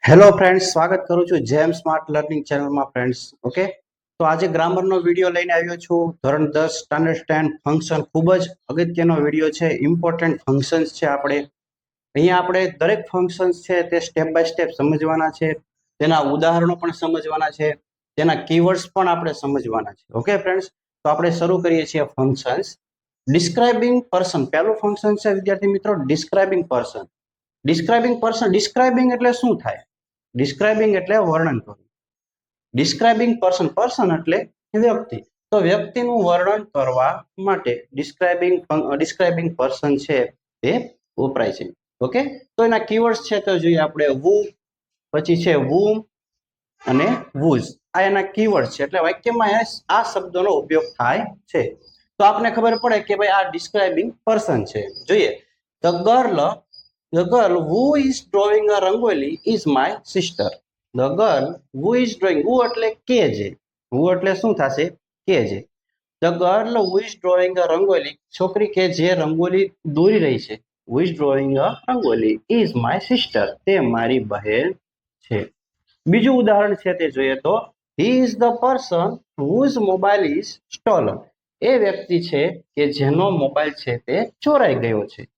Hello friends, સ્વાગત કરું છું જેમ સ્માર્ટ લર્નિંગ ચેનલમાં ફ્રેન્ડ્સ. ઓકે, તો આજે ગ્રામરનો વિડીયો લઈને આવ્યો છું. ધોરણ 10 સ્ટાન્ડર્ડ 10 ફંક્શન ખૂબ જ અગત્યનો વિડીયો છે. ઇમ્પોર્ટન્ટ ફંક્શન્સ છે. અહીંયા આપણે દરેક ફંક્શન્સ છે તે સ્ટેપ બાય સ્ટેપ સમજવાના છે. તેના ઉદાહરણો પણ સમજવાના છે. તેના કીવર્ડ્સ પણ આપણે સમજવાના છે. ઓકે ફ્રેન્ડ્સ, તો આપણે શરૂ કરીએ છીએ ફંક્શન્સ. ડિસ્ક્રાઇબિંગ પર્સન પહેલું ફંક્શન છે વિદ્યાર્થી મિત્રો, ડિસ્ક્રાઇબિંગ પર્સન. ડિસ્ક્રાઇબિંગ એટલે શું થાય? ડિસ્ક્રાઇબિંગ એટલે વર્ણન કરવું. ડિસ્ક્રાઇબિંગ પર્સન એટલે વ્યક્તિ. તો વ્યક્તિનું વર્ણન કરવા માટે ડિસ્ક્રાઇબિંગ પર્સન છે તે વપરાય છે. ઓકે, તો એના કીવર્ડ્સ છે તો જોઈએ આપણે વુ, પછી છે whom અને whose. આ એના કીવર્ડ છે, એટલે વાક્યમાં આ શબ્દોનો ઉપયોગ થાય છે. તો આપને ખબર પડે કે ભાઈ આ ડિસ્ક્રાઇબિંગ પર્સન છે. જોઈએ, The girl who is drawing a rangoli is my sister. The girl who is drawing, who એટલે કે જે, who એટલે શું થશે? કે જે. The girl who is drawing a rangoli, છોકરી કે જે રંગોલી દોરી રહી છે, who is drawing a rangoli is my sister, તે મારી બહેન છે. બીજું ઉદાહરણ છે તે જોઈએ તો he is the person whose mobile is stolen. એ વ્યક્તિ છે કે જેનો મોબાઈલ છે તે ચોરાઈ ગયો છે.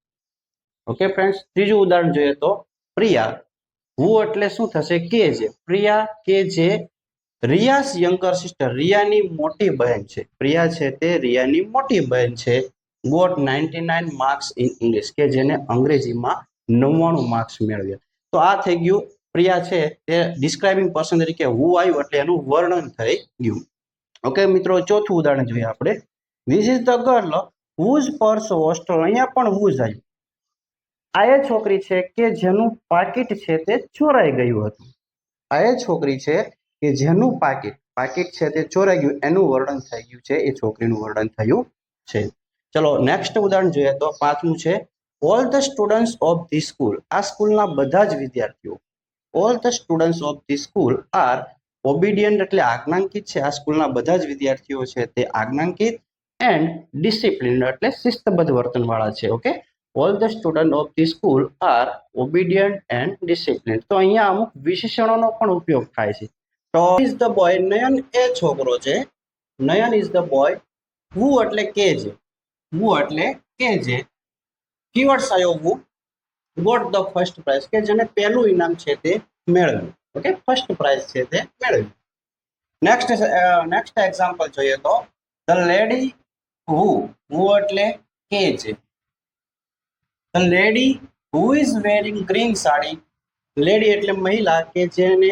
ઓકે ફ્રેન્ડ્સ, ત્રીજું ઉદાહરણ જોઈએ તો પ્રિયા, હું એટલે શું થશે? કે જે. પ્રિયા કે જે રિયાસ યંગર સિસ્ટર, રિયાની મોટી બહેન છે. પ્રિયા છે તે રિયાની મોટી બહેન છે. ગોટ 99 માર્ક્સ ઇન ઇંગ્લિશ, કે જેને અંગ્રેજીમાં 99 માર્ક્સ મેળવ્યા. તો આ થઈ ગયું પ્રિયા છે તે ડિસ્ક્રાઇબિંગ પર્સન તરીકે હું આવ્યું એટલે એનું વર્ણન થઈ ગયું. ઓકે મિત્રો, ચોથું ઉદાહરણ જોઈએ આપણે. This is the girl whose purse was stolen. અહીંયા પણ હુઝ આવ્યું. આ એ છોકરી છે કે જેનું પાકીટ છે તે ચોરાઈ ગયું હતું. આ એ છોકરી છે કે જેનું પાકીટ છે તે ચોરાઈ ગયું, એનું વર્ણન થઈ ગયું છે, એ છોકરીનું વર્ણન થયું છે. ચલો નેક્સ્ટ ઉદાહરણ જોઈએ તો પાંચમું છે all the students of the school. આ સ્કૂલના બધા જ વિદ્યાર્થીઓ, all the students of the school are obedient એટલે આજ્ઞાંકિત છે. આ સ્કૂલના બધા જ વિદ્યાર્થીઓ છે તે આજ્ઞાંકિત એન્ડ ડિસિપ્લિન એટલે શિસ્તબદ્ધ વર્તન વાળા છે. Okay, all the students of the school are obedient and disciplined. તો અહીંયા અમુક વિશેષણોનો પણ ઉપયોગ થાય છે. તો is the boy, નયન એ છોકરો છે. નયન is the boy. who એટલે કે જે, who એટલે કે જે. કીવર્ડ્સ આવ્યો who. got the first prize, કે જેને પહેલું ઇનામ છે તે મેળવ્યું. ઓકે, ફર્સ્ટ પ્રાઇઝ છે તે મેળવ્યું. નેક્સ્ટ એક્ઝામ્પલ જોઈએ તો the lady who એટલે કે જે. The lady who is wearing green sari, lady એટલે મહિલા કે જેને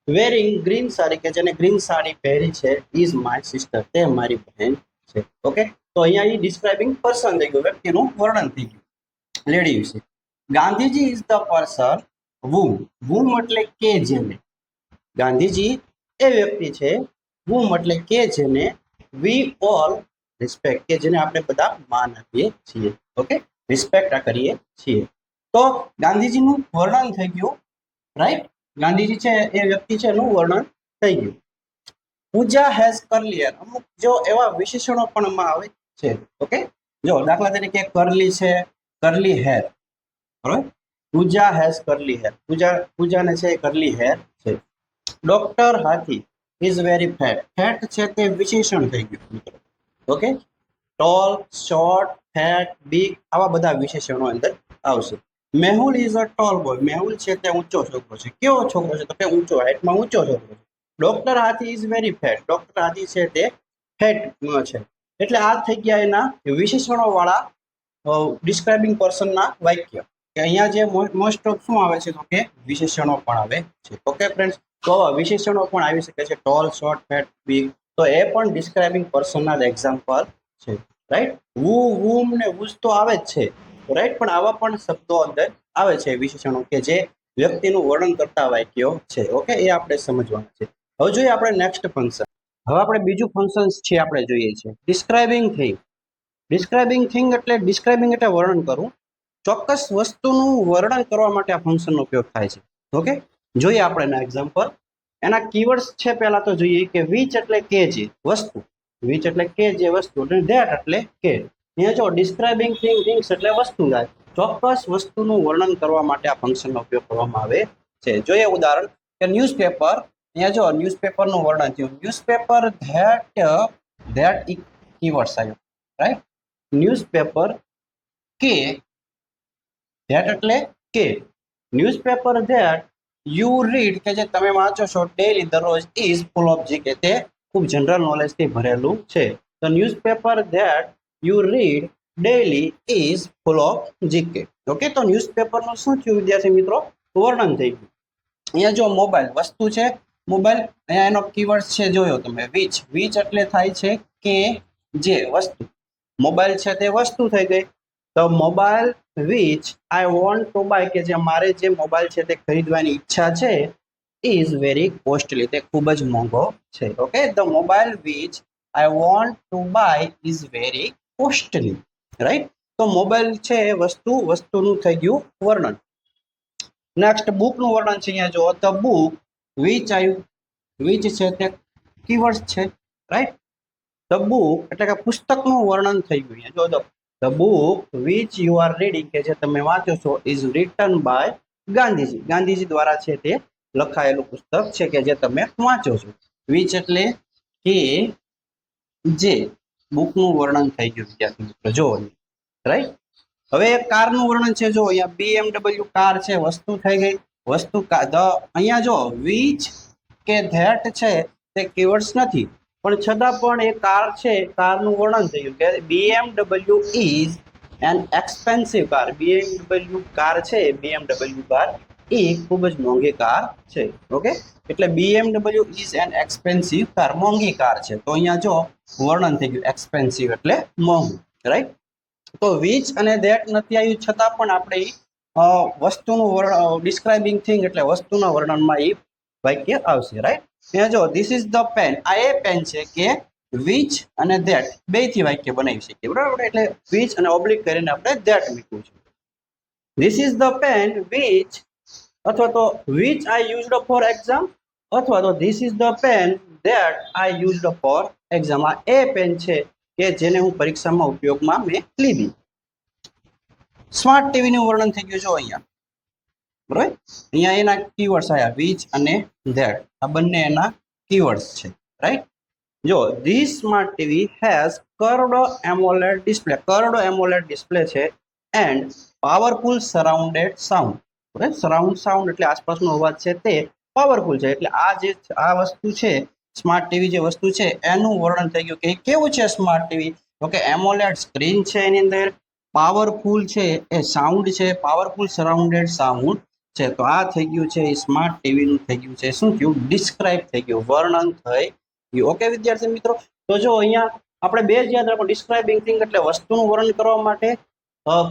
વેરિંગ ગ્રીન સાડી, કે જેને ગ્રીન સાડી પહેરી છે, is my sister, તે મારી બહેન છે. ઓકે, તો અહીંયા એ ડિસ્ક્રાઇબિંગ પર્સન થઈ ગયું, વ્યક્તિનું વર્ણન થઈ ગયું લેડી વિશે. Gandhiji is the person whom એટલે કે જેને. ગાંધીજી એ વ્યક્તિ છે, whom એટલે કે જેને we all respect, કે જેને આપણે બધા માન આપીએ છીએ. ઓકે, રિસ્પેક્ટ કરીએ છીએ. તો ગાંધીજીનું વર્ણન થઈ ગયું, રાઈટ. ગાંધીજી છે એ વ્યક્તિ છે એનું વર્ણન થઈ ગયું. પૂજા હેઝ કરલી હેર, અમુક જો એવા વિશેષણો પણ એમાં આવે છે. ઓકે, જો દાખલા તરીકે કરલી છે, કરલી હેર. બરાબર, પૂજા હેઝ કરલી હેર, પૂજાને છે કરલી હેર છે. Doctor Hathi is very fat, fat છે તે વિશેષણ થઈ ગયું મિત્રો. Okay, tall, short, fat, big, આવા બધા વિશેષણો અંદર આવશે. Mehul is a tall boy, Mehul છે તે ઊંચો છોકરો છે. કેવો છોકરો છે? તો કે ઊંચો, હાઇટમાં ઊંચો છોકરો છે. Doctor Hathi is very fat, doctor Hathi છે તે ફેટ છે. એટલે આ થઈ ગયા એના વિશેષણો વાળા ડિસ્ક્રાઇબિંગ પર્સનના વાક્ય. કે અહીંયા જે મોસ્ટ ઓફ શું આવે છે તો કે વિશેષણો પણ આવે છે. ઓકે ફ્રેન્ડ્સ, તો વિશેષણો પણ આવી શકે છે, ટોલ, શોર્ટ, ફેટ, બિગ. તો એ પણ ડિસ્ક્રાઇબિંગ પર્સનના એક્ઝામ્પલ છે, રાઈટ. whom ને whose તો આવે જ છે, રાઈટ, પણ આવા પણ શબ્દો અંદર આવે છે વિશેષણો કે જે વ્યક્તિનું વર્ણન કરતા વાક્યો છે. ઓકે, એ આપણે સમજવાના છે. હવે જોઈએ આપણે નેક્સ્ટ ફંક્શન. હવે આપણે બીજું ફંક્શન છે આપણે જોઈએ છે ડિસ્ક્રાઇબિંગ થિંગ. ડિસ્ક્રાઇબિંગ એટલે વર્ણન કરવું. ચોક્કસ વસ્તુનું વર્ણન કરવા માટે આ ફંક્શનનો ઉપયોગ થાય છે. ઓકે, જોઈએ આપણે એના એક્ઝામ્પલ. એના કીવર્ડ્સ છે પહેલા તો જોઈએ કે વિચ એટલે કે જે વસ્તુ, વિચ એટલે કે જે વસ્તુ, અને ધેટ એટલે કે. અહીંયા જો ડિસ્ક્રાઇબિંગ થિંગ્સ એટલે વસ્તુ થાય. ચોક્કસ વસ્તુનું વર્ણન કરવા માટે આ ફંક્શનનો ઉપયોગ કરવામાં આવે છે. જોઈએ ઉદાહરણ કે ન્યૂઝપેપર, અહીંયા જો ન્યૂઝપેપરનું વર્ણન થયું, ન્યૂઝપેપર ધેટ કીવર્ડ્સ આવ્યો, રાઈટ. ન્યૂઝપેપર કે, ધેટ એટલે કે, ન્યૂઝપેપર ધેટ યુ રીડ કે જે તમે વાંચો છો ડેલી દરરોજ ઇઝ ફૂલ ઓફ જીકે, તે ખૂબ જનરલ નોલેજથી ભરેલું છે. તો newspaper that you read daily is full of GK. Okay, તો ન્યૂઝપેપરનું શું થયું વિદ્યાર્થી મિત્રો? વર્ણન થઈ ગયું. અહીંયા જો મોબાઈલ વસ્તુ છે, મોબાઈલ, અહીંયા એનો કીવર્ડ છે જોયો તમે વિચ એટલે થાય છે કે જે વસ્તુ, મોબાઈલ છે તે વસ્તુ થઈ ગઈ. તો mobile which I want to buy કે જે મારે જે મોબાઈલ છે તે ખરીદવાની ઈચ્છા છે ઇઝ વેરી કોસ્ટલી, તે ખૂબ જ મોંઘો છે. Okay, the mobile which I want to buy is very costly, right. તો મોબાઈલ છે વસ્તુનું થઈ ગયું વર્ણન. નેક્સ્ટ બુકનું વર્ણન છે. અહીંયા જો ધ બુક વિચ આવ્યું, વિચ છે તે કીવર્ડ છે, રાઈટ. ધ બુક એટલે કે પુસ્તકનું વર્ણન થઈ ગયું. અહીંયા જો the book which you are reading કે જે તમે વાંચો છો is written by Gandhiji, Gandhiji દ્વારા છે તે લખાયેલું પુસ્તક છે કે જે તમે વાંચો છો. વિચ એટલે કે જે, બુકનું વર્ણન થઈ ગયું વિદ્યાર્થી મિત્રો, જો રાઈટ. હવે કારનું વર્ણન છે, જો અહીંયા BMW કાર છે, વસ્તુ થઈ ગઈ, વસ્તુ અહીંયા જો વિચ કે ધેટ છે તે કીવર્ડ્સ નથી, પણ છતાં પણ એ કાર છે, કારનું વર્ણન થયું કે BMW is an expensive car. BMW car છે, BMW કાર એ ખૂબ જ મોંઘી કાર છે. ઓકે, એટલે BMW is an expensive car, મોંઘી કાર છે. તો અહીંયા જો વર્ણન થઈ ગયું એક્સપેન્સિવ એટલે મોંઘું, રાઈટ. તો વિચ અને ધેટ નથી આવ્યું છતાં પણ આપણે વસ્તુનું ડિસ્ક્રાઇબિંગ થિંગ એટલે વસ્તુના વર્ણનમાં એ વાક્ય આવશે, રાઈટ. અહીંયા જો ધીસ ઇઝ ધ પેન, આ એ પેન છે કે વિચ અને ધેટ બેથી વાક્ય બનાવી શકીએ, બરાબર. એટલે વિચ અને ઓબ્લિક કરીને આપણે ધેટ મૂક્યું છે. This is the pen which, અથવા તો which I used for exam, અથવા તો this is the pen that I used for exam. આ એ પેન છે કે જેને હું પરીક્ષામાં ઉપયોગમાં મેં લીધી. સ્માર્ટ ટીવીનું વર્ણન થઈ ગયું જો અહીંયા, બરાબર. અહીંયા એના કીવર્ડ્સ આવ્યા વિચ અને ધેટ, આ બંને એના કીવર્ડ્સ છે, રાઈટ. જો this smart TV has curved AMOLED display, curved AMOLED display છે એન્ડ પાવરફુલ સરાઉન્ડેડ સાઉન્ડ, બરાબર. સરાઉન્ડ સાઉન્ડ એટલે આસપાસનો અવાજ છે તે પાવરફુલ છે. એટલે આ વસ્તુ છે સ્માર્ટ ટીવી જે વસ્તુ છે એનું વર્ણન થઈ ગયું કે કેવું છે સ્માર્ટ ટીવી. તો કે એમોલેડ સ્ક્રીન છે એની અંદર, પાવરફુલ છે એ સાઉન્ડ છે, પાવરફુલ સરાઉન્ડેડ સાઉન્ડ છે. તો આ થઈ ગયું છે એ સ્માર્ટ ટીવીનું થઈ ગયું છે શું થયું? ડિસ્ક્રાઇબ થઈ ગયું, વર્ણન થઈ ગયું. ઓકે વિદ્યાર્થી મિત્રો, તો જો અહીંયા આપણે બે જ યાદ રાખો, ડિસ્ક્રાઇબિંગ થિંગ એટલે વસ્તુનું વર્ણન કરવા માટે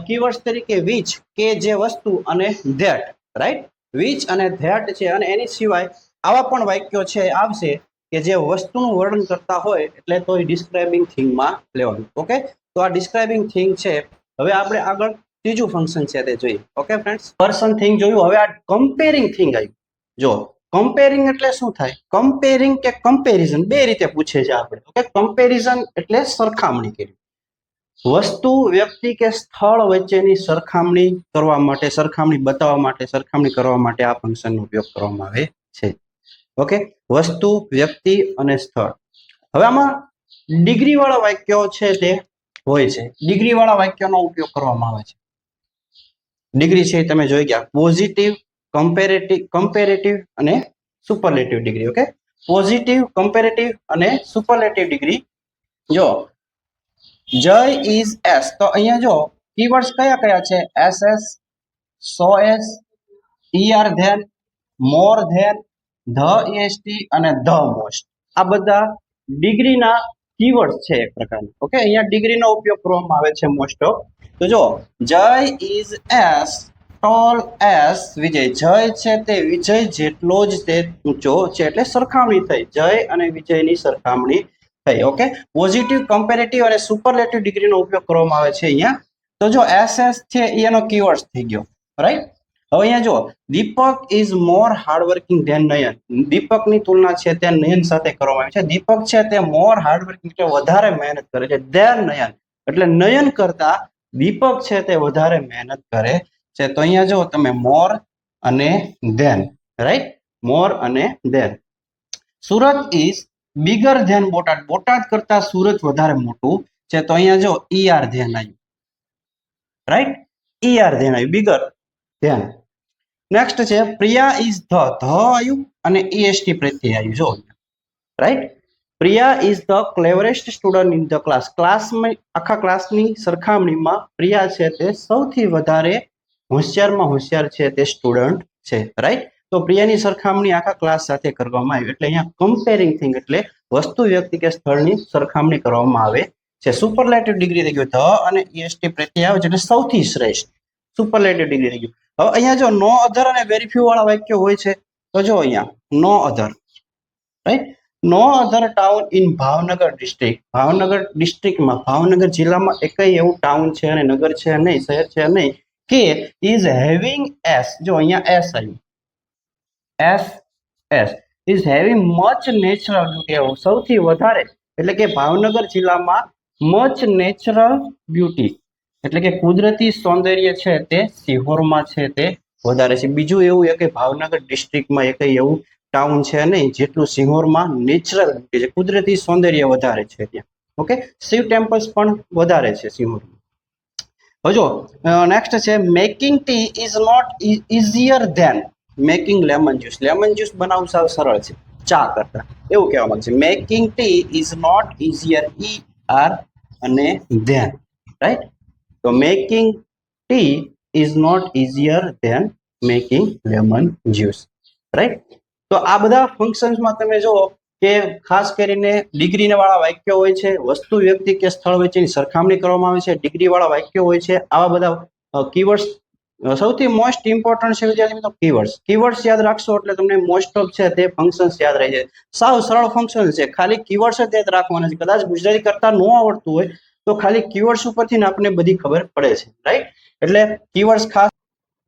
કીવર્ડ્સ તરીકે વિચ કે જે વસ્તુ અને ધેટ, રાઈટ. વિચ અને ધેટ છે, અને એની સિવાય આવા પણ વાક્યો છે આવશે કે જે વસ્તુનું વર્ણન કરતા હોય એટલે તો એ ડિસ્ક્રાઇબિંગ થિંગમાં લેવાનું. ઓકે, તો આ ડિસ્ક્રાઇબિંગ થિંગ છે. હવે આપણે આગળ ત્રીજું ફંક્શન છે તે જોઈએ. ઓકે ફ્રેન્ડ્સ, પર્સન થિંગ જોયું. હવે આ કમ્પેરિંગ થિંગ આવ્યું. જો કમ્પેરિંગ એટલે શું થાય? કમ્પેરિંગ કે કમ્પેરિઝન બે રીતે પૂછે છે આપણે. ઓકે, કમ્પેરિઝન એટલે સરખામણી કરવી, વસ્તુ, વ્યક્તિ કે સ્થળ વચ્ચેની સરખામણી કરવા માટે, સરખામણી બતાવવા માટે, સરખામણી કરવા માટે આ ફંક્શનનો ઉપયોગ કરવામાં આવે છે. ઓકે, વસ્તુ, વ્યક્તિ અને સ્થળ. હવે આમાં ડિગ્રી વાળા વાક્યો છે તે હોય છે, ડિગ્રી વાળા વાક્યનો ઉપયોગ કરવામાં આવે છે. ડિગ્રી છે તમે જોઈ ગયા, પોઝિટિવ, કમ્પેરેટિવ અને superlative degree. Okay, positive, comparative અને સુપરલેટિવ ડિગ્રી. જો જય ઇઝ એસ, તો અહીંયા જો કીવર્ડ્સ કયા કયા છે? As as, so as, ER than, more than, the ST અને ધ મોસ્ટ. આ બધા ડિગ્રીના કીવર્ડ્સ છે એક પ્રકારના. ઓકે, અહીંયા ડિગ્રીનો ઉપયોગ કરવામાં આવે છે મોસ્ટ ઓફ. તો જો જય ઇઝ એસ ટોલ એસ વિજય, જય છે તે વિજય જેટલો જ તે ઊંચો છે, એટલે સરખામણી થઈ, જય અને વિજયની સરખામણી થઈ. ઓકે, પોઝિટિવ, કમ્પેરેટિવ અને સુપરલેટિવ ડિગ્રીનો ઉપયોગ કરવામાં આવે છે અહીંયા. તો જો એસએસ છે એનો કીવર્ડ થઈ ગયો, રાઈટ. હવે અહીંયા જો દીપક ઇઝ મોર હાર્ડવર્કિંગ ધેન નયન, દીપકની તુલના છે તે નયન સાથે કરવામાં આવી છે. દીપક છે તે મોર હાર્ડવર્કિંગ એટલે વધારે મહેનત કરે છે, ધેન નયન એટલે નયન કરતા દીપક છે તે વધારે મહેનત કરે છે. તો અહીંયા જો તમે મોર અને ધેન રાઈટ, મોર અને than. Surat is bigger than Botad, Botad કરતા સુરત વધારે મોટું છે. તો અહીંયા જો ઈઆર ધેન આવ્યું, રાઈટ, ઈઆર ધેન આવ્યું, બિગર ધેન. નેક્સ્ટ છે પ્રિયા ઇઝ ધ આવ્યું અને ઈએસટી પ્રત્યય આવ્યું, જો right. Priya is the cleverest student in the class, ક્લાસમાં આખા ક્લાસની સરખામણીમાં પ્રિયા છે તે સૌથી વધારે હોશિયારમાં હોશિયાર છે તે સ્ટુડન્ટ છે, રાઈટ. તો પ્રિયાની સરખામણી આખા ક્લાસ સાથે કરવામાં આવી, એટલે અહીંયા કમ્પેરિંગ થિંગ એટલે વસ્તુ, વ્યક્તિ કે સ્થળની સરખામણી કરવામાં આવે છે. સુપરલેટિવ ડિગ્રી થઈ ગયું ધ અને ઈએસટી પ્રત્યય આવે છે એટલે સૌથી શ્રેષ્ઠ, સુપરલેટિવ ડિગ્રી થઈ ગયું. હવે અહીંયા જો નો અધર અને વેરી ફ્યુ વાળા વાક્યો હોય છે, તો જો અહીંયા no other, right, no other town in Bhavnagar district, Bhavnagar ડિસ્ટ્રિક્ટમાં, ભાવનગર જિલ્લામાં એકય એવું ટાઉન છે અને નગર છે નહીં, શહેર છે નહીં કે ઇઝ હેવિંગ એસ, જો અહીંયા એસ આવ્યું, S is having much natural beauty, સૌથી વધારે એટલે કે ભાવનગર જિલ્લામાં મચ નેચરલ બ્યુટી એટલે કે કુદરતી સૌંદર્ય છે તે સિહોરમાં છે તે વધારે છે. બીજું એવું કે ભાવનગર ડિસ્ટ્રિક્ટમાં એક એવું ટાઉન છે નહીં જેટલું સિહોરમાં નેચરલ બ્યુટી છે, કુદરતી સૌંદર્ય વધારે છે ત્યાં. ઓકે, શિવ ટેમ્પલ્સ પણ વધારે છે સિહોરમાં. જો નેક્સ્ટ છે making tea is not easier than making lemon juice, lemon juice બનાવવું સાવ સરળ છે ચા કરતા, એવું કહેવા માંગે છે. Making tea is not easier, E R અને ધેન, રાઈટ. તો making tea is not easier than making lemon juice, right. તો આ બધા ફંક્શન્સમાં તમે જુઓ કે ખાસ કરીને ડિગ્રી વાળા વાક્યો હોય છે, વસ્તુ, વ્યક્તિ કે સ્થળ વચ્ચેની સરખામણી કરવામાં આવે છે, ડિગ્રી વાળા વાક્યો હોય છે. આવા બધા કીવર્ડ્સ સૌથી મોસ્ટ ઇમ્પોર્ટન્ટ છે વિદ્યાર્થી મિત્રો કીવર્ડ્સ. કીવર્ડ્સ યાદ રાખશો એટલે તમને મોસ્ટ ઓફ છે તે ફંક્શન્સ યાદ રહી જાય. સાવ સરળ ફંક્શન છે, ખાલી કીવર્ડ્સ જ યાદ રાખવાના છે. કદાચ ગુજરાતી કરતા ન આવડતું હોય તો ખાલી કીવર્ડ્સ ઉપરથી આપણને બધી ખબર પડે છે, રાઈટ. એટલે કીવર્ડ્સ ખાસ.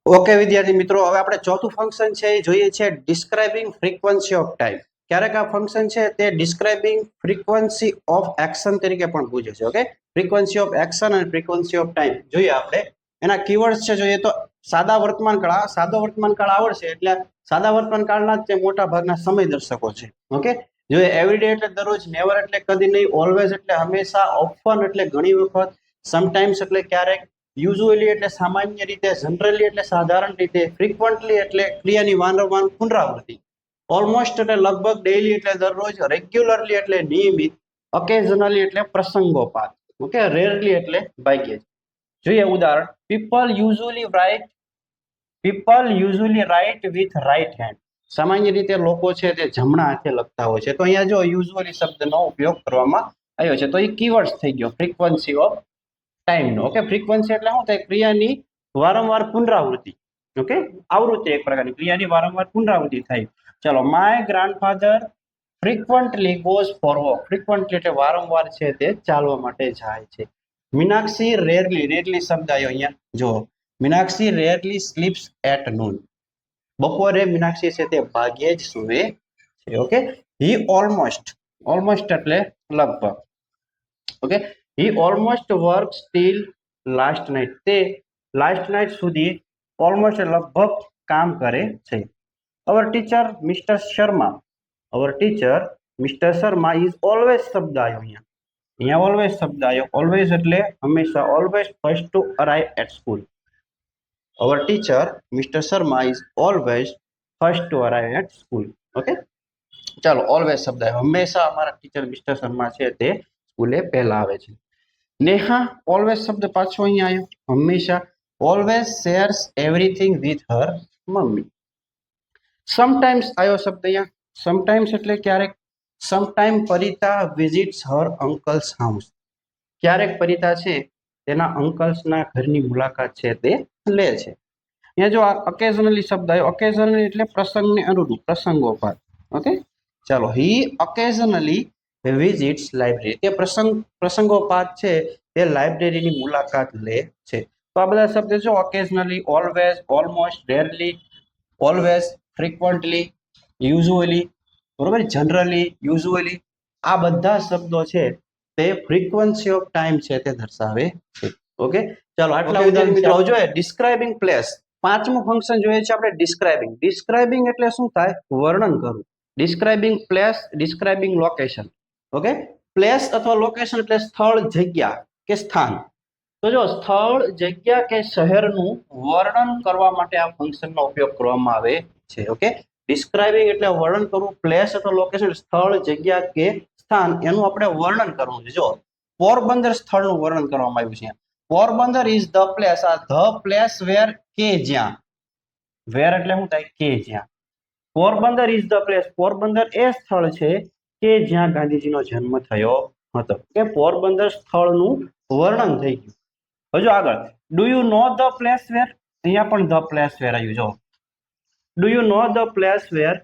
ઓકે વિદ્યાર્થી મિત્રો, હવે આપણે ચોથું ફંક્શન છે એ જોઈએ છે ડિસ્ક્રાઇબિંગ ફ્રીક્વન્સી ઓફ ટાઈમ. ક્યારેક આ ફંક્શન છે તે ડિસ્ક્રાઇબિંગ ફ્રીક્વન્સી ઓફ એક્શન તરીકે પણ પૂછે છે. ઓકે, ફ્રીક્વન્સી ઓફ એક્શન અને ફ્રીક્વન્સી ઓફ ટાઈમ જોઈએ આપણે. એના કીવર્ડ્સ છે જોઈએ તો સાદા વર્તમાન કાળ, સાદો વર્તમાન કાળ આવડશે એટલે સાદા વર્તમાન કાળના જ તે મોટા ભાગના સમય દર્શકો છે. ઓકે, જોઈએ એવરીડે એટલે દરરોજ, નેવર એટલે કદી નહીં, ઓલવેઝ એટલે હંમેશા, ઓફન એટલે ઘણી વખત, સમટાઈમ્સ એટલે ક્યારેક, યુઝ્યુઅલી એટલે સામાન્ય રીતે, જનરલી એટલે સાધારણ રીતે, ફ્રીક્વન્ટલી એટલે ક્રિયાની વારંવાર પુનરાવૃત્તિ, ઓલમોસ્ટ એટલે લગભગ, ડેઈલી એટલે દરરોજ, રેગ્યુલરલી એટલે નિયમિત, ઓકેઝનલી એટલે પ્રસંગોપાત, ઓકે, રેરલી એટલે ભાગ્યે જ. જોઈએ ઉદાહરણ, people usually write with right hand, સામાન્ય રીતે લોકો છે તે જમણા હાથે લખતા હોય છે. તો અહીંયા જો યુઝ્યુઅલી શબ્દનો ઉપયોગ કરવામાં આવ્યો છે તો એ કીવર્ડ્સ થઈ ગયો ફ્રીક્વન્સી ઓફ ટાઈમનો. ઓકે, ફ્રીક્વન્સી એટલે શું થાય, ક્રિયાની વારંવાર પુનરાવૃત્તિ. ઓકે, આવૃત્તિ એક પ્રકારની ક્રિયાની વારંવાર પુનરાવૃત્તિ થાય. ચલો, my grandfather frequently goes four walk, frequently એટલે વારંવાર છે તે ચાલવા માટે જાય છે. મીનાક્ષી રેરલી, રેરલી શબ્દ આવ્યો અહીંયા જો, Meenakshi rarely sleeps at noon, બપોરે મીનાક્ષી છે તે ભાગ્યે જ સૂવે છે. ઓકે, હી ઓલમોસ્ટ, ઓલમોસ્ટ એટલે લગભગ. Okay, he almost work still last night, તે લાસ્ટ નાઇટ સુધી ઓલમોસ્ટ લગભગ કામ કરે છે. Our teacher mister Sharma, our teacher mister Sharma is always શબ્દ આવ્યો અહીંયા ઓલવેઝ શબ્દ આવ્યો. ઓલવેઝ એટલે હંમેશા, always first to arrive at school. Our teacher mister Sharma is always first to arrive at school. Okay, ચાલો, ઓલવેઝ શબ્દ આવ્યો, હંમેશા અમારા ટીચર મિસ્ટર શર્મા છે તે સ્કૂલે પહેલા આવે છે. નેહા, ઓલવેઝ શબ્દ પાછો અહીંયા આવ્યો, હંમેશા, always shares everything with her mummy. Sometimes આવ્યો શબ્દ અહીંયા, સમટાઈમ્સ એટલે ક્યારેક, સમટાઈમ પરિતા વિઝિટ્સ હર અંકલ્સ હાઉસ, ક્યારેક પરિતા છે તેના અંકલ્સના ઘરની મુલાકાત છે તે લે છે. અહીંયા જો ઓકેઝનલી શબ્દ આવ્યો, ઓકેઝનલી એટલે પ્રસંગને અનુરૂપ, પ્રસંગોપાત. ઓકે, ચાલો, હી ઓકેઝનલી વિઝિટ્સ લાઇબ્રેરી, તે પ્રસંગોપાત છે તે લાઇબ્રેરીની મુલાકાત લે છે. તો આ બધા શબ્દ જો occasionally, always, almost, rarely, always, frequently, usually, બરોબર, જનરલી, યુઝ્યુઅલી, આ બધા શબ્દો છે તે ફ્રીક્વન્સી ઓફ ટાઈમ છે તે દર્શાવે છે. ઓકે, ચાલો, આટલા ઉદાહરણ મિત્રો જોઈએ. ડિસ્ક્રાઇબિંગ પ્લેસ, પાંચમું ફંક્શન જોઈએ છે આપણે ડિસ્ક્રાઇબિંગ. ડિસ્ક્રાઇબિંગ એટલે શું થાય? વર્ણન કરવું. Describing place, describing location. Okay, place અથવા લોકેશન એટલે સ્થળ, જગ્યા કે સ્થાન. તો જો સ્થળ, જગ્યા કે શહેરનું વર્ણન કરવા માટે આ ફંક્શનનો ઉપયોગ કરવામાં આવે છે. ઓકે, ડિસ્ક્રાઇબિંગ એટલે વર્ણન કરવું, પ્લેસ અથવા લોકેશન સ્થળ, જગ્યા કે સ્થાન એનું આપણે વર્ણન કરવું છે. જો પોરબંદર સ્થળનું વર્ણન કરવામાં આવ્યું છે. Porbandar is the place. આ ધ પ્લેસ વેર કે જ્યાં, વેર એટલે શું થાય? કે જ્યાં. Porbandar is the place. Porbandar એ સ્થળ છે કે જ્યાં ગાંધીજીનો જન્મ થયો હતો. કે પોરબંદર સ્થળનું વર્ણન થઈ ગયું. હજુ આગળ, do you know the place વેર? અહીંયા પણ ધ પ્લેસ વેર આવ્યું. જો do you know the place wear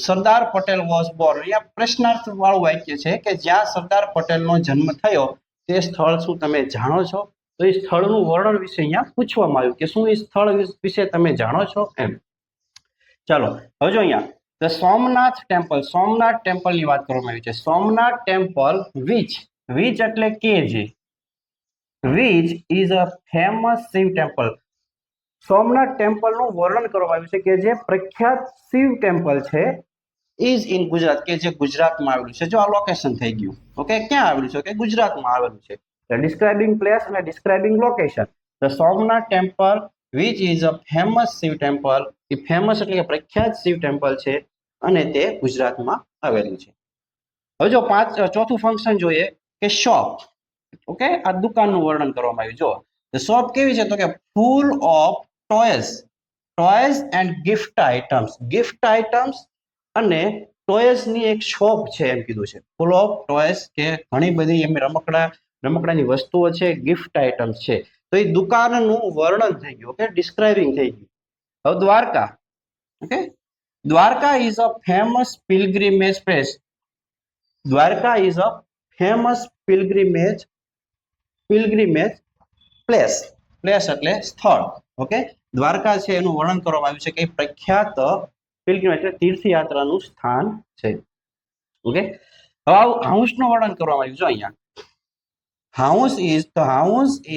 Sardar Patel was Born? અહીંયા પ્રશ્નાર્થ વાળું વાક્ય છે કે જ્યાં સરદાર પટેલનો જન્મ થયો તે સ્થળ શું તમે જાણો છો? તો એ સ્થળનું વર્ણન વિશે અહીંયા પૂછવામાં આવ્યું કે શું એ સ્થળ વિશે તમે જાણો છો એમ. ચાલો હવે જો અહીંયા the Somnath temple. Somnath temple ની વાત કરવામાં આવી છે. સોમનાથ ટેમ્પલ વિચ એટલે કે જે, which is a famous Shiv temple. Somnath temple નું વર્ણન કરવામાં આવ્યું છે કે જે પ્રખ્યાત શિવ ટેમ્પલ છે, ઇઝ ઇન ગુજરાત, કે જે ગુજરાતમાં આવેલું છે. જો આ લોકેશન થઈ ગયું. ઓકે, ક્યાં આવેલું છે? કે ગુજરાતમાં આવેલું છે. ડિસ્ક્રાઇબિંગ પ્લેસ અને describing location. The Somnath temple which is a famous Shiv temple. એ ફેમસ એટલે કે પ્રખ્યાત શિવ ટેમ્પલ છે અને તે ગુજરાતમાં આવેલું છે. હવે જો ચોથું ફંક્શન જોઈએ કે શોપ. ઓકે, આ દુકાનનું વર્ણન કરવામાં આવ્યું. જો ધ શોપ કેવી છે? તો કે full of toys and gift items. Gift items અને ટોયઝ ની એક શોપ છે એમ કીધું છે. ફૂલ ઓફ ટોયઝ કે ઘણી બધી એમ રમકડાની વસ્તુઓ છે, ગિફ્ટ આઇટમ્સ છે. તો એ દુકાનનું વર્ણન થઈ ગયું. ઓકે, ડિસ્ક્રાઇબિંગ થઈ ગયું. હવે Dwarka. Okay, Dwarka is a famous pilgrimage place. Dwarka is a famous pilgrimage place. Place એટલે સ્થળ. ઓકે, દ્વારકા છે એનું વર્ણન કરવામાં આવ્યું છે કે પ્રખ્યાત પિલગ્રીમેજ એટલે તીર્થયાત્રાનું સ્થાન છે. ઓકે, હવે હાઉસનું વર્ણન કરવામાં આવ્યું છે. અહીંયા house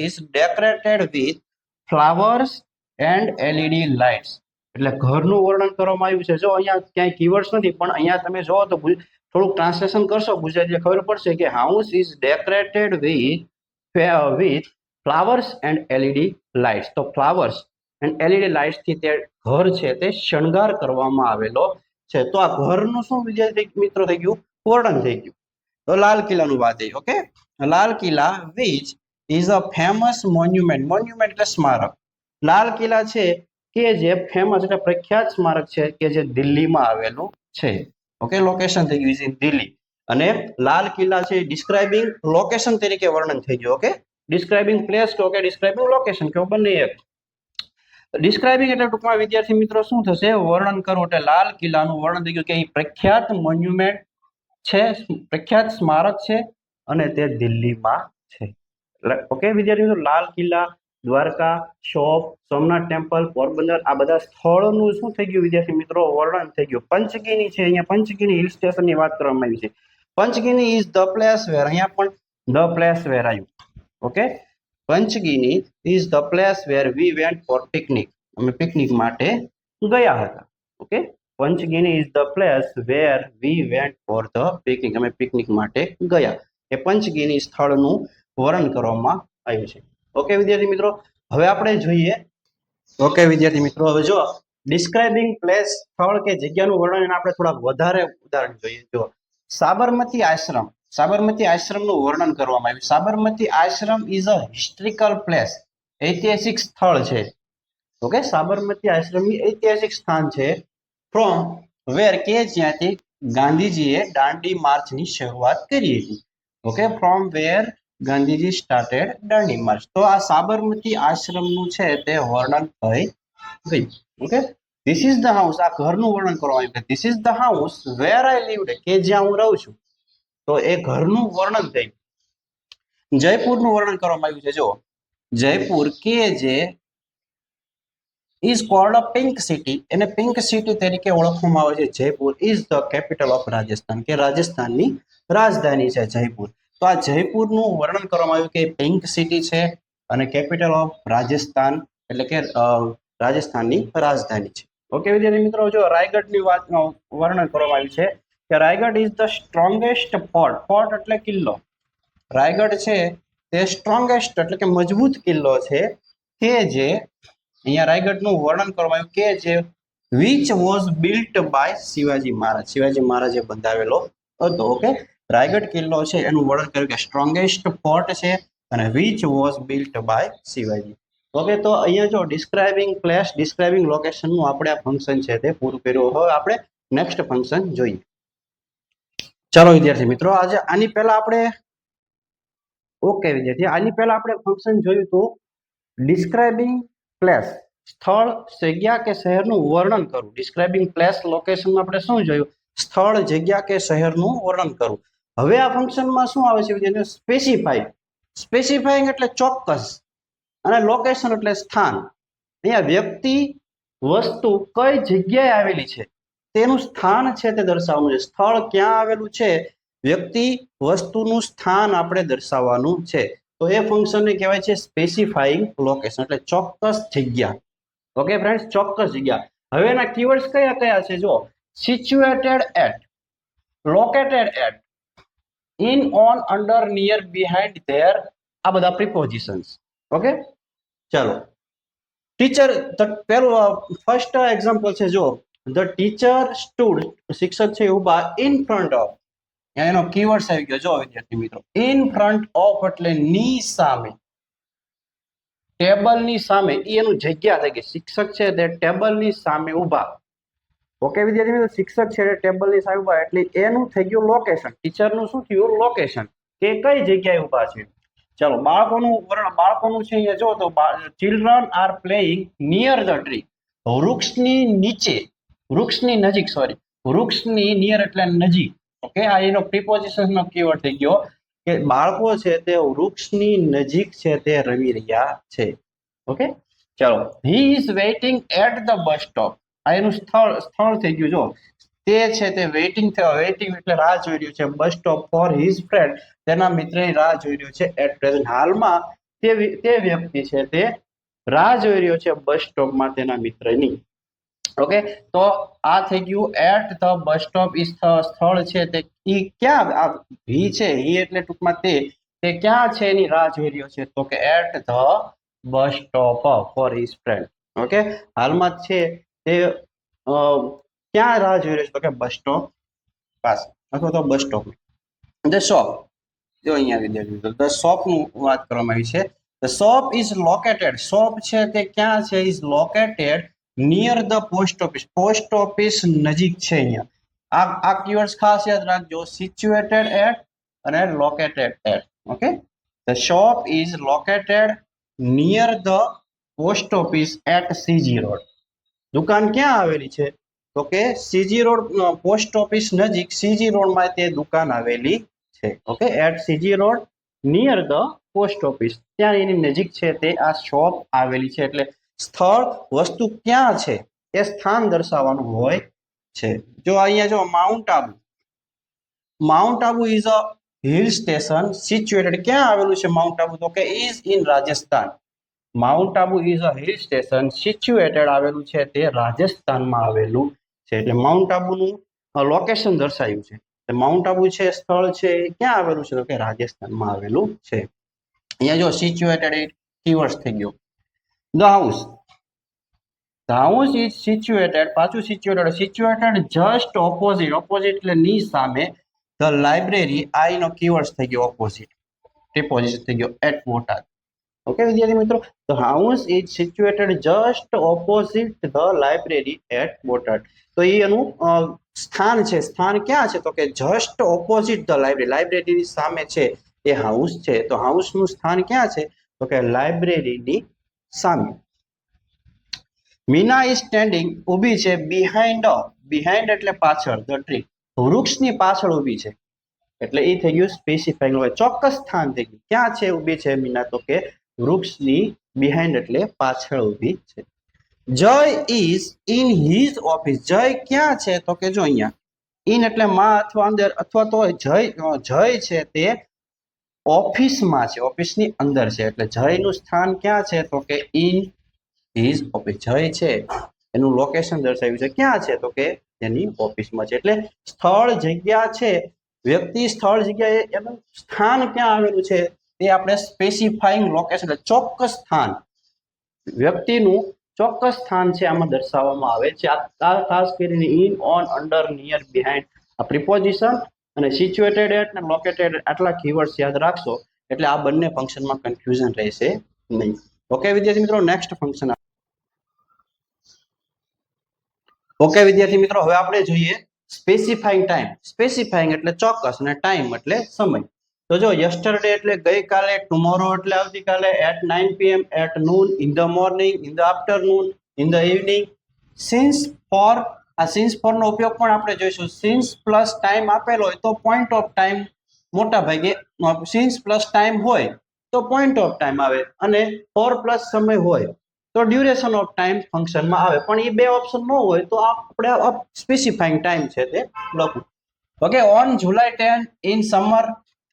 is decorated with flowers and LED lights. એટલે ઘરનું વર્ણન કરવામાં આવ્યું છે. જો અહીંયા ક્યાંય કીવર્ડ્સ નથી પણ અહીંયા તમે જો તો થોડુંક ટ્રાન્સલેશન કરશો ગુજરાતી ખબર પડશે કે house is decorated with flowers and LED lights. તો ફ્લાવર્સ એન્ડ એલઈડી લાઇટ્સ થી તે ઘર છે તે શણગાર કરવામાં આવેલો છે. તો આ ઘરનું શું વિદ્યાર્થી મિત્રો થઈ ગયું? વર્ણન થઈ ગયું. તો લાલ કિલ્લાનું વાત થઈ. Okay, Lal Qila which is a famous monument. Monument એટલે સ્મારક. લાલ કિલ્લા છે કે જે ફેમસ એટલે પ્રખ્યાત સ્મારક છે કે જે દિલ્હીમાં આવેલું છે. ઓકે, લોકેશન થઈ ગયું ઇન દિલ્હી. અને લાલ કિલ્લા છે ડિસ્ક્રાઇબિંગ લોકેશન તરીકે વર્ણન થઈ ગયું. ઓકે, ડિસ્ક્રાઇબિંગ પ્લેસ કહો કે ડિસ્ક્રાઇબિંગ લોકેશન કહો, બંને એક. ડિસ્ક્રાઇબિંગ એટલે ટૂંકમાં વિદ્યાર્થી મિત્રો શું થશે? વર્ણન કરવું. એટલે લાલ કિલ્લાનું વર્ણન થઈ ગયું કે પ્રખ્યાત મોન્યુમેન્ટ છે, પ્રખ્યાત સ્મારક છે અને તે દિલ્હીમાં છે. ઓકે વિદ્યાર્થી મિત્રો, લાલ કિલ્લા, દ્વારકા, શોપ, સોમનાથ ટેમ્પલ, પોરબંદર આ બધા સ્થળોનું શું થઈ ગયું વિદ્યાર્થી મિત્રો? વર્ણન થઈ ગયું. પંચગીની છે, અહીંયા પંચગીની હિલ સ્ટેશનની વાત કરવામાં આવી છે. પંચગીની ઇઝ ધ પ્લેસ વેર. અહીંયા પણ ધ પ્લેસ વેર આવ્યું. Okay, Panchgani is the place wear we went for picnic. અમે પિકનિક માટે ગયા હતા. Okay, Panchgani is the place wear we went for the picnic. અમે પિકનિક માટે ગયા. એ પંચગીની સ્થળનું વર્ણન કરવામાં આવ્યું છે. ઓકે વિદ્યાર્થી મિત્રો, હવે આપણે જોઈએ. ઓકે વિદ્યાર્થી મિત્રો, હવે જો ડિસ્ક્રાઇબિંગ પ્લેસ સ્થળ કે જગ્યાનું વર્ણન આપણે થોડા વધારે ઉદાહરણ જોઈએ. જો સાબરમતી આશ્રમ. સાબરમતી આશ્રમનું વર્ણન કરવામાં આવ્યું. સાબરમતી આશ્રમ ઇઝ અ હિસ્ટોરિકલ પ્લેસ. ઐતિહાસિક સ્થળ છે. ઓકે, સાબરમતી આશ્રમ ઐતિહાસિક સ્થાન છે. ફ્રોમ વેર કે જ્યાંથી ગાંધીજીએ દાંડી માર્ચની શરૂઆત કરી હતી. Okay, from where Gandhiji started Dandi March. તો આ સાબરમતી આશ્રમનું છે તે વર્ણન થઈ ગયું. Okay, this is the house. આ ઘરનું વર્ણન કરવામાં આવ્યું. ધીસ ઇઝ ધ હાઉસ વેર આઈ લીવડ. કે જ્યાં હું રહું છું. તો એ ઘરનું વર્ણન થયું. જયપુરનું વર્ણન કરવામાં આવ્યું છે. જો જયપુર કે જે is called a pink city. એને પિંક સિટી તરીકે ઓળખવામાં આવે છે. Jaipur is the capital of Rajasthan. કે રાજસ્થાનની રાજધાની છે જયપુર. તો આ જયપુરનું વર્ણન કરવામાં આવ્યું કે પિંક સિટી છે અને કેપિટલ ઓફ રાજસ્થાન એટલે કે રાજસ્થાનની રાજધાની છે. ઓકે વિદ્યાર્થી મિત્રો, જો રાયગઢની વાત વર્ણન કરવામાં આવ્યું છે કે Raigad is the strongest fort. Fort એટલે કિલ્લો. રાયગઢ છે તે સ્ટ્રોંગેસ્ટ એટલે કે મજબૂત કિલ્લો છે કે જે અહીંયા રાયગઢનું વર્ણન કરવામાં આવ્યું કે જે which was built by Shivaji Maharaj. Shivaji મહારાજે બંધાવેલો હતો. ઓકે, રાયગઢ કિલ્લો છે એનું વર્ણન કર્યું કે સ્ટ્રોંગેસ્ટ ફોર્ટ છે અને which was built by Shivaji. Okay, તો અહીંયા જો ડિસ્ક્રાઇબિંગ પ્લેસ, ડિસ્ક્રાઇબિંગ લોકેશન નું આપણે આ ફંક્શન છે તે પૂરું કર્યું. હવે આપણે નેક્સ્ટ ફંક્શન જોઈએ. ચાલો વિદ્યાર્થી મિત્રો, આજે આની પહેલા આપણે આની પહેલા આપણે ફંક્શન જોયું હતું ડિસ્ક્રાઇબિંગ પ્લેસ, સ્થળ, જગ્યા કે શહેરનું વર્ણન કરવું. ડિસ્ક્રાઇબિંગ પ્લેસ લોકેશનમાં આપણે શું જોયું? સ્થળ, જગ્યા કે શહેરનું વર્ણન કરવું. હવે આ ફંક્શનમાં શું આવે છે વિદ્યાર્થીઓ? સ્પેસિફાઈ. સ્પેસિફાઈંગ એટલે ચોક્કસ અને લોકેશન એટલે સ્થાન. અહીંયા વ્યક્તિ, વસ્તુ કઈ જગ્યાએ આવેલી છે તેનું સ્થાન છે તે દર્શાવવાનું છે. સ્થળ ક્યાં આવેલું છે, વ્યક્તિ, વસ્તુનું સ્થાન આપણે દર્શાવવાનું છે. તો એ ફંક્શનને કહેવાય છે સ્પેસિફાઈંગ લોકેશન એટલે ચોક્કસ જગ્યા. ઓકે ફ્રેન્ડ્સ, ચોક્કસ જગ્યા. હવે એના કીવર્ડ્સ કયા કયા છે? જો situated at, located at, in, on, under, near, behind, there, આ બધા પ્રિપોઝિશન્સ. ઓકે, ચાલો. ટીચર, પેલું ફર્સ્ટ એક્ઝામ્પલ છે. જો ધ ટીચર સ્ટુડ, શિક્ષક છે ઉભા, ઇન ફ્રન્ટ ઓફ, એનો કીવર્ડ્સ આવી ગયો. જો વિદ્યાર્થી મિત્રો, ઇન ફ્રન્ટ ઓફ એટલે ની સામે, ટેબલની સામે, એનું જગ્યા થઈ ગઈ. શિક્ષક છે તે ટેબલની સામે ઉભા. ઓકે વિદ્યાર્થી મિત્રો, શિક્ષક છે ટેબલની સામે ઉભા એટલે એનું થઈ ગયું લોકેશન. ટીચરનું શું થયું? લોકેશન, કે કઈ જગ્યાએ ઉભા છે. ચલો, બાળકોનું વર્ણન. બાળકોનું છે અહીંયા જો તો children are playing near the tree, વૃક્ષની નીચે, વૃક્ષની નજીક, સોરી, વૃક્ષની નિયર એટલે નજીક. ઓકે, આ એનો પ્રિપોઝિશન નો કીવર્ડ થઈ ગયો કે બાળકો છે તે વૃક્ષની નજીક છે તે રમી રહ્યા છે. ઓકે, ચલો. He is waiting at the bus stop, આ એનું સ્થળ થઈ ગયું. જો તે છે તે વેઇટિંગ એટલે રાહ જોઈ રહ્યું છે. બસ સ્ટોપ ફોર હિઝ ફ્રેન્ડ, તેના મિત્રની રાહ જોઈ રહ્યો છે. એટ પ્રેઝન્ટ, હાલમાં તે વ્યક્તિ છે તે રાહ જોઈ રહ્યો છે બસ સ્ટોપમાં તેના મિત્રની. ઓકે, તો આ થઈ ગયું એટ ધ બસ સ્ટોપ. ઈ સ્થળ છે તે ઈ ક્યાં, હી છે, હી એટલે ટૂંકમાં તે ક્યાં છે એની રાહ જોઈ રહ્યો છે? તો કે at the bus stop for his friend. Okay, હાલમાં છે તે ક્યાં રાહ જોઈ રહ્યો છે? તો કે બસ સ્ટોપ પાસે અથવા તો બસ સ્ટોપ. ધ શોપ, જો અહીંયા વિદ્યાર્થી ધ શોપ નું વાત કરવામાં આવી છે. The shop is located, shop છે તે ક્યાં છે? Is located near the post office, post office નજીક છે. અહીંયા આ કીવર્ડ્સ ખાસ યાદ રાખજો, સિચ્યુએટેડ એટ અને located at. Okay, the shop is located near the post office at CG road. દુકાન ક્યાં આવેલી છે? તો કે સીજી રોડ, પોસ્ટ ઓફિસ નજીક સીજી રોડ માં તે દુકાન આવેલી છે. Okay, at CG road near the post office, ત્યાં એની નજીક છે તે આ શોપ આવેલી છે. એટલે સ્થળ, વસ્તુ ક્યાં છે એ સ્થાન દર્શાવવાનું હોય છે. જો અહીંયા જો mount Abu, mount Abu is a hill station situated, ક્યાં આવેલું છે માઉન્ટ આબુ? તો કે is in Rajasthan. Mount Abu is a hill station situated, આવેલું છે તે રાજસ્થાનમાં આવેલું છે. એટલે માઉન્ટ આબુનું લોકેશન દર્શાવ્યું છે. માઉન્ટ આબુ છે સ્થળ છે ક્યાં આવેલું છે? તો કે રાજસ્થાનમાં આવેલું છે. અહીંયા જો સિચ્યુએટેડ કીવર્ડ થઈ ગયો. The house, the house is situated, પાછું સિચ્યુએટેડ જસ્ટ ઓપોઝિટ, ઓપોઝિટ એટલે ની સામે. ધ લાઇબ્રેરી, આ એનો કીવર્ડ થઈ ગયો ઓપોઝિટ, પ્રિપોઝિશન થઈ ગયો એટ બોટાદ. ઓકે વિદ્યાર્થી મિત્રો, the house is situated just opposite the library at Botad. તો એ એનું સ્થાન છે. સ્થાન ક્યાં છે? તો કે જસ્ટ ઓપોઝિટ ધ લાઇબ્રેરી, લાઇબ્રેરીની સામે છે એ હાઉસ છે. તો હાઉસનું સ્થાન ક્યાં છે? તો કે લાઇબ્રેરીની સામે. મીના ઇઝ સ્ટેન્ડિંગ, ઊભી છે, બિહાઇન્ડ, બિહાઇન્ડ એટલે પાછળ, ધ ટ્રી, વૃક્ષની પાછળ ઊભી છે. એટલે એ થઈ ગયું સ્પેસિફાઈંગ, ચોક્કસ સ્થાન થઈ ગયું. ક્યાં છે ઊભી છે મીના? તો કે વૃક્ષની બિહાઇન્ડ એટલે પાછળ ઊભી છે. જય ઇઝ ઇન હિઝ ઓફિસ, જય ક્યાં છે? તો કે જો અહીંયા ઇન એટલે માં અથવા અંદર, અથવા તો જય છે તે ઓફિસમાં છે, ઓફિસની અંદર છે. એટલે જયનું સ્થાન ક્યાં છે? તો કે ઇન હિઝ ઓફિસ. જય છે એનું લોકેશન દર્શાવ્યું છે, ક્યાં છે તો કે એની ઓફિસમાં છે. એટલે સ્થળ જગ્યા છે, વ્યક્તિ સ્થળ જગ્યા એનું સ્થાન ક્યાં આવેલું છે તે આપણે સ્પેસિફાઈંગ લોકેશન, ચોક્કસ સ્થાન, વ્યક્તિનું ચોક્કસ સ્થાન છે આમાં દર્શાવવામાં આવે છે. આ ખાસ કરીને in, on, under, near, behind આ પ્રિપોઝિશન અને સિચ્યુએટેડ એટ અને લોકેટેડ આટલા કીવર્ડ્સ યાદ રાખશો એટલે આ બંને ફંક્શનમાં કન્ફ્યુઝન રહેશે નહીં. ઓકે વિદ્યાર્થી મિત્રો, નેક્સ્ટ ફંક્શન. ઓકે વિદ્યાર્થી મિત્રો, હવે આપણે જોઈએ સ્પેસિફાઈંગ ટાઈમ. સ્પેસિફાઈંગ એટલે ચોક્કસ અને ટાઈમ એટલે સમય. તો જો યસ્ટરડે એટલે ગઈકાલે, ટુમોરો એટલે આવતીકાલે, at 9 PM, at noon, in the morning, in the afternoon, in the evening. Since for, આ સિન્સ ફોર નો ઉપયોગ પણ આપણે જોઈશું. સિન્સ પ્લસ ટાઈમ આપેલો હોય તો પોઈન્ટ ઓફ ટાઈમ મોટા ભાગે, સિન્સ પ્લસ ટાઈમ હોય તો પોઈન્ટ ઓફ ટાઈમ આવે અને ફોર પ્લસ સમય હોય તો ડ્યુરેશન ઓફ ટાઈમ ફંક્શનમાં આવે. પણ એ બે ઓપ્શન ન હોય તો આપણે સ્પેસિફાઈંગ ટાઈમ છે તે લખવું. Okay, on July 10 in summer,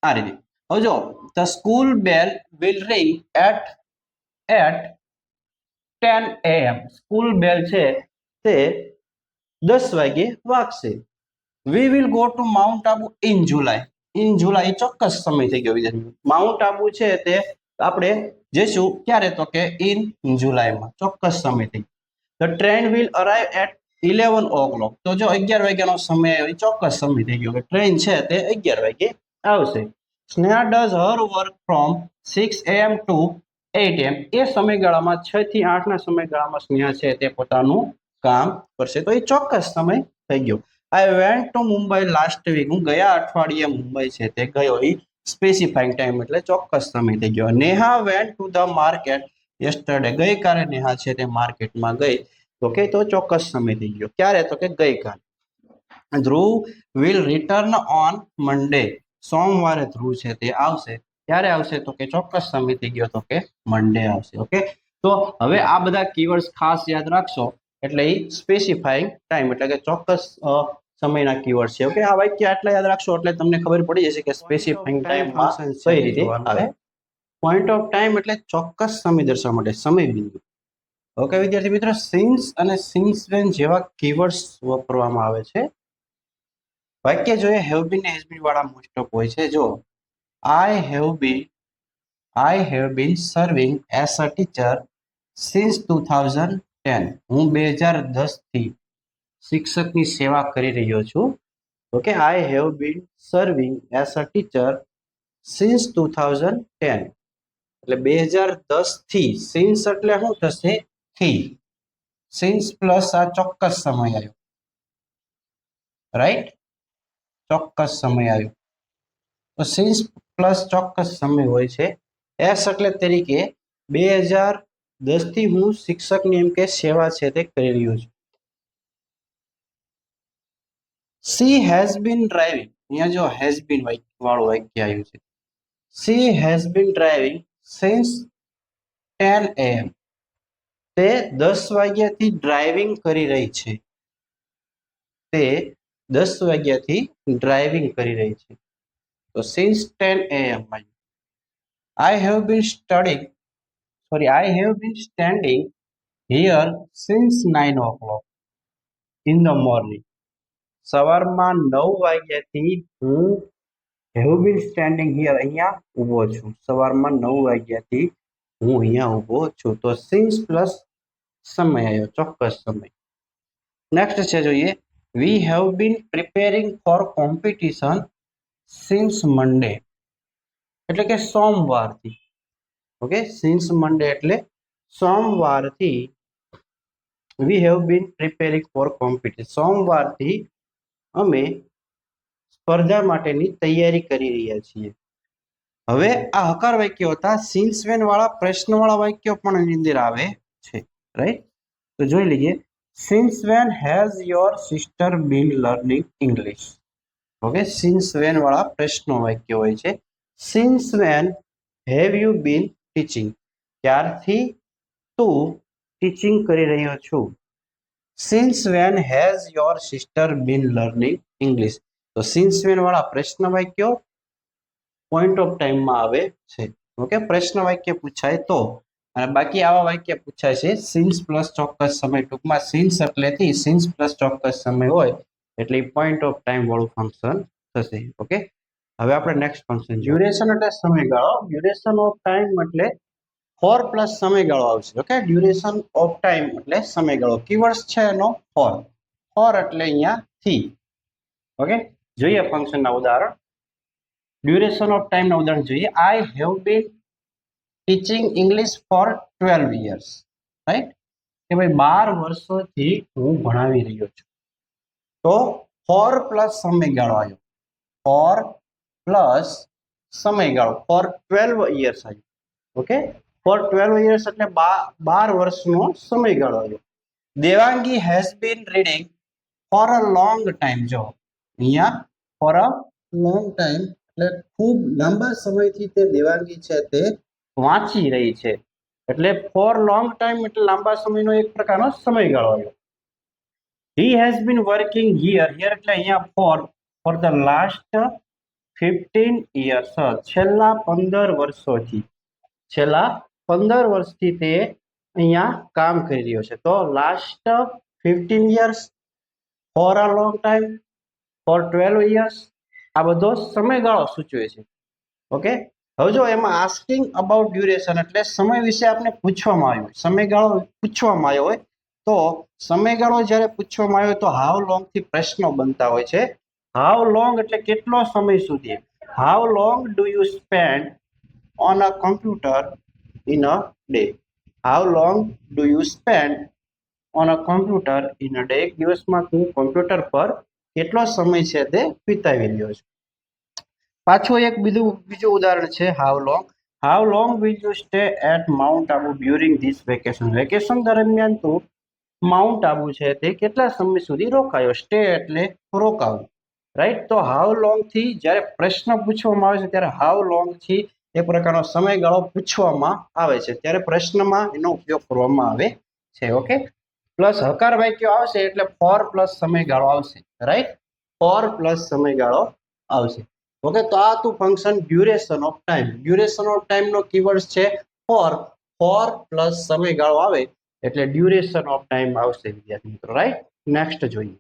આ રીતે. હવે જો the school bell will ring at 10 AM. School bell છે તે 10 વાગે વાગશે. We will go to mount Abu in July. In July ચોક્કસ સમય થઈ ગયો વિદ્યાર્થી. માઉન્ટ આબુ છે તે આપણે જઈશું ક્યારે તો કે ઇન જુલાઈમાં, ચોક્કસ સમય થઈ. The train will arrive at 11 o'clock. તો જો 11 વાગ્યાનો સમય ચોક્કસ સમય થઈ ગયો કે ટ્રેન છે તે 11 વાગે આવશે. Sneha does her work from 6 AM to 8 AM. એ સમયગાળામાં 6 થી 8 ના સમયગાળામાં સ્નેહા છે તે પોતાનું કામ કરશે. તો એ ચોક્કસ સમય થઈ ગયો. I went to Mumbai last week. હું ગયા અઠવાડિયે મુંબઈ છે તે ગયો. એ સ્પેસિફાઈંગ ટાઈમ એટલે ચોક્કસ સમય થઈ ગયો. Neha went to the market yesterday. ગઈકાલે નેહા છે તે માર્કેટમાં ગઈ તો કે તો ચોક્કસ સમય થઈ ગયો. ક્યારે તો કે ગઈકાલે. ધ્રુવ વિલ રિટર્ન ઓન મંડે. સોમવારે ધ્રુવ છે તે આવશે. ક્યારે આવશે તો કે ચોક્કસ સમય થઈ ગયો તો કે મંડે આવશે. ઓકે, તો હવે આ બધા કીવર્ડ્સ ખાસ યાદ રાખશો એટલે એ સ્પેસિફાઈંગ ટાઈમ એટલે કે ચોક્કસ સમયના કીવર્ડ છે. ઓકે, આ વાક્ય આટલા યાદ રાખશો એટલે તમને ખબર પડી જશે કે સ્પેસિફાઈંગ ટાઈમમાં કઈ રીતે આવે. પોઈન્ટ ઓફ ટાઈમ એટલે ચોક્કસ સમય દર્શાવવા માટે સમય બિંદુ. ઓકે વિદ્યાર્થી મિત્રો, સિન્સ અને સિન્સ વેન જેવા કીવર્ડ્સ વાપરવામાં આવે છે. વાક્ય જોઈએ હેવ બીન હેઝ બીન વાળા મોસ્ટ ઓફ હોય છે. જો I have been serving as a teacher since 2010. હું 2010 થી શિક્ષકની સેવા કરી રહ્યો છું. Okay, I have been serving as a teacher since 2010. એટલે 2010 થી. સિન્સ એટલે શું થશે? થી. સિન્સ પ્લસ આ ચોક્કસ સમય આવ્યો, રાઈટ? ચોક્કસ સમય આવ્યો તો સિન્સ પ્લસ ચોક્કસ સમય હોય છે. એસ એટલે તરીકે 2010 થી હું શિક્ષકની એમ કે સેવા છે તે કરી રહ્યો છું. She has been driving. અહીંયા જો હેઝ બીન વાળું વાક્ય આવ્યું છે. She has been driving since 10 AM. તે 10 વાગ્યાથી ડ્રાઇવિંગ કરી રહી છે. તે 10 વાગ્યાથી ડ્રાઇવિંગ કરી રહી છે. તો since 10 AM. I have been standing here since 9 o'clock in the morning. સવારમાં 9 વાગ્યાથી હું have been standing here અહીંયા ઊભો છું. સવારમાં 9 વાગ્યાથી હું અહીંયા ઊભો છું. તો સિન્સ પ્લસ સમય આવ્યો, ચોક્કસ સમય. નેક્સ્ટ છે જોઈએ we have been preparing for competition since Monday. એટલે કે સોમવારથી. ઓકે, સિન્સ મંડે એટલે સોમવારથી. we have been preparing for competition. સોમવારથી અમે સ્પર્ધા માટેની તૈયારી કરી રહ્યા છીએ. હવે આ હકાર વાક્યો હતા. સિન્સ વેન વાળા પ્રશ્નવાળા વાક્યો પણ એની અંદર આવે છે, રાઈટ? તો જોઈ લઈએ. Since when has your sister been learning English. Okay, since when વાળા પ્રશ્નો વાક્ય હોય છે. Since when have you been teaching. ક્યારથી તું ટીચિંગ કરી રહ્યો છું. Since when has your sister been learning English. તો સિન્સ વેન વાળા પ્રશ્ન વાક્યો પોઈન્ટ ઓફ ટાઈમમાં આવે છે. ઓકે, પ્રશ્ન વાક્ય પૂછાય તો અને બાકી આવા વાક્ય પૂછાય છે સિન્સ પ્લસ ચોક્કસ સમય, ટૂંકમાં સિન્સ એટલેથી સિન્સ પ્લસ ચોક્કસ સમય હોય એટલે પોઈન્ટ ઓફ ટાઈમ વાળું ફંક્શન થશે. ઓકે, હવે આપણે નેક્સ્ટ ફંક્શન ડ્યુરેશન એટલે સમયગાળો. ડ્યુરેશન ઓફ ટાઈમ એટલે ફોર પ્લસ સમયગાળો આવશે. ઓકે, ડ્યુરેશન ઓફ ટાઈમ એટલે સમયગાળો. કીવર્ડ્સ છે એનો ફોર. ફોર એટલે અહીંયા થી. ઓકે, જોઈએ ફંક્શનના ઉદાહરણ. ડ્યુરેશન ઓફ ટાઈમના ઉદાહરણ જોઈએ. I have been teaching English four 12 years. Right, કે ભાઈ 12 વર્ષોથી હું ભણાવી રહ્યો છું. તો ફોર પ્લસ સમયગાળો આવ્યો. ફોર પ્લસ સમયગાળો ફોર 12 years આવ્યો. ઓકે, ફોર 12 years એટલે 12 વર્ષનો સમયગાળો આવ્યો. Devangi has been reading four a long time. જો અહીંયા ફોર અ લોંગ ટાઈમ એટલે ખૂબ લાંબા સમયથી તે દેવાંગી છે તે વાંચી રહી છે. એટલે ફોર લોંગ ટાઈમ એટલે લાંબા સમયનો એક પ્રકારનો સમયગાળો આવ્યો. He has been working here. Here એટલે અહીંયા ફોર ધ લાસ્ટ 15 years. છેલ્લા 15 વર્ષોથી. છેલ્લા 15 વર્ષથી તે અહીંયા કામ કરી રહ્યો છે. તો last 15 years, for a long time, for 12 years, આ બધો સમયગાળો સૂચવે છે. ઓકે, હવે જો એમાં આસ્કિંગ અબાઉટ ડ્યુરેશન એટલે સમય વિશે આપણે પૂછવામાં આવ્યું, સમયગાળો પૂછવામાં આવ્યો હોય તો સમયગાળો જ્યારે પૂછવામાં આવ્યો તો હાઉ લોંગ થી પ્રશ્નો બનતા હોય છે. હાઉ લોંગ એટલે કેટલો સમય સુધી. How long do you spend on a computer in a day. How long do you spend on a computer in a day. એક દિવસમાં હું કમ્પ્યુટર પર કેટલો સમય છે તે વિતાવી રહ્યો છું. પાછું એક બીજું ઉદાહરણ છે how long. How long will you stay at mount Abu during this vacation. Vacation દરમિયાન તું માઉન્ટ આબુ છે તે કેટલા સમય સુધી રોકાયો. સ્ટે એટલે રોકાવું. રાઈટ, તો હાઉ લોંગ થી જ્યારે પ્રશ્ન પૂછવામાં આવે છે ત્યારે હાઉ લોંગ થી એ પ્રકારનો સમયગાળો પૂછવામાં આવે છે ત્યારે પ્રશ્નમાં એનો ઉપયોગ કરવામાં આવે છે. ઓકે, પ્લસ હકાર વાક્યો આવશે એટલે ફોર પ્લસ સમયગાળો આવશે. રાઈટ, ફોર પ્લસ સમયગાળો આવશે. ઓકે, તો આ હતું function duration of time. Duration of time નો કીવર્ડ છે ફોર. ફોર પ્લસ સમયગાળો આવે એટલે ડ્યુરેશન ઓફ ટાઈમ આવશે વિદ્યાર્થી મિત્રો. રાઈટ, નેક્સ્ટ જોઈએ.